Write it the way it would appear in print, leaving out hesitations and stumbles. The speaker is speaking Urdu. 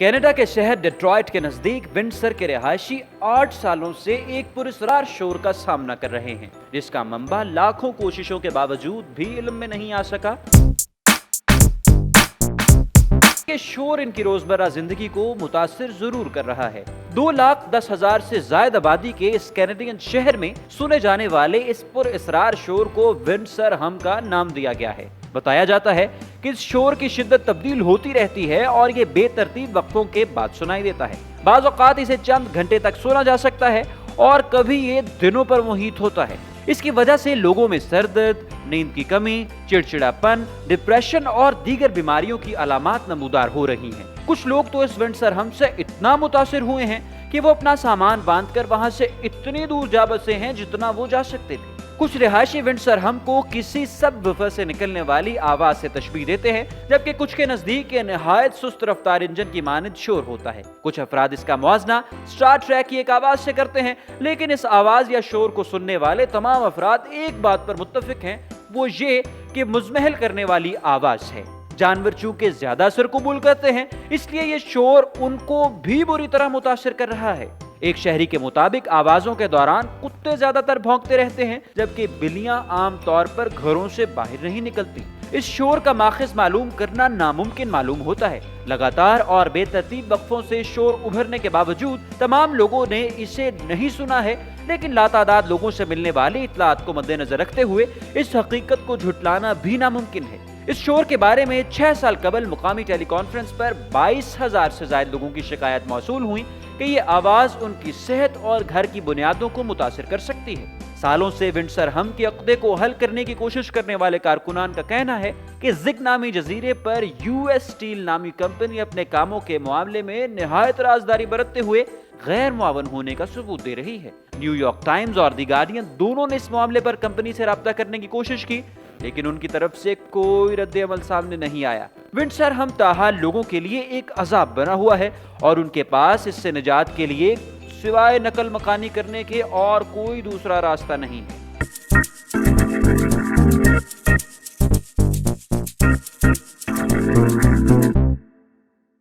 کینیڈا کے شہر ڈیٹرائٹ کے نزدیک ونڈسر کے رہائشی 8 سالوں سے ایک پراسرار شور کا سامنا کر رہے ہیں، جس کا منبع لاکھوں کوششوں کے باوجود بھی علم میں نہیں آ سکا۔ یہ شور ان کی روزمرہ زندگی کو متاثر ضرور کر رہا ہے۔ 2,10,000 سے زائد آبادی کے اس کینیڈین شہر میں سنے جانے والے اس پراسرار شور کو ونڈسر ہم کا نام دیا گیا ہے۔ بتایا جاتا ہے کہ اس شور کی شدت تبدیل ہوتی رہتی ہے اور یہ بے ترتیب وقفوں کے بعد سنائی دیتا ہے۔ بعض اوقات اسے چند گھنٹے تک سنا جا سکتا ہے اور کبھی یہ دنوں پر محیط ہوتا ہے۔ اس کی وجہ سے لوگوں میں سر درد، نیند کی کمی، چڑچڑاپن، ڈپریشن اور دیگر بیماریوں کی علامات نمودار ہو رہی ہیں۔ کچھ لوگ تو اس ونڈسر ہم سے اتنا متاثر ہوئے ہیں کہ وہ اپنا سامان باندھ کر وہاں سے اتنی دور جا بسے ہیں جتنا وہ جا سکتے تھے۔ کچھ رہائشی ونڈسر ہم کو کسی سب وفر سے نکلنے والی آواز سے تشبیہ دیتے ہیں، جبکہ کچھ کے نزدیک یہ نہایت سست رفتار انجن کی مانند شور ہوتا ہے۔ کچھ افراد اس کا موازنہ سٹار ٹریک کی ایک آواز سے کرتے ہیں، لیکن اس آواز یا شور کو سننے والے تمام افراد ایک بات پر متفق ہیں، وہ یہ کہ مزمحل کرنے والی آواز ہے۔ جانور چونکہ زیادہ اثر قبول کرتے ہیں، اس لیے یہ شور ان کو بھی بری طرح متاثر کر رہا ہے۔ ایک شہری کے مطابق آوازوں کے دوران کتے زیادہ تر بھونکتے رہتے ہیں، جبکہ بلیاں عام طور پر گھروں سے باہر نہیں نکلتی۔ اس شور کا ماخذ معلوم کرنا ناممکن معلوم ہوتا ہے۔ لگاتار اور بے ترتیب وقفوں سے شور ابھرنے کے باوجود تمام لوگوں نے اسے نہیں سنا ہے، لیکن لاتعداد لوگوں سے ملنے والی اطلاعات کو مد نظر رکھتے ہوئے اس حقیقت کو جھٹلانا بھی ناممکن ہے۔ اس شور کے بارے میں 6 سال قبل مقامی ٹیلی کانفرنس پر 22,000 سے زائد لوگوں کی شکایت موصول ہوئی کہ یہ آواز ان کی صحت اور گھر کی بنیادوں کو متاثر کر سکتی ہے۔ سالوں سے ونڈسر ہم کے عقدے کو حل کرنے کی کوشش کرنے والے کارکنان کا کہنا ہے کہ زگ نامی جزیرے پر US اسٹیل نامی کمپنی اپنے کاموں کے معاملے میں نہایت رازداری برتتے ہوئے غیر معاون ہونے کا ثبوت دے رہی ہے۔ نیو یارک ٹائمز اور دی گارڈین دونوں نے اس معاملے پر کمپنی سے رابطہ کرنے کی کوشش کی، لیکن ان کی طرف سے کوئی رد عمل سامنے نہیں آیا۔ ونڈسر ہم تاحال لوگوں کے لیے ایک عذاب بنا ہوا ہے اور ان کے پاس اس سے نجات کے لیے سوائے نقل مکانی کرنے کے اور کوئی دوسرا راستہ نہیں ہے۔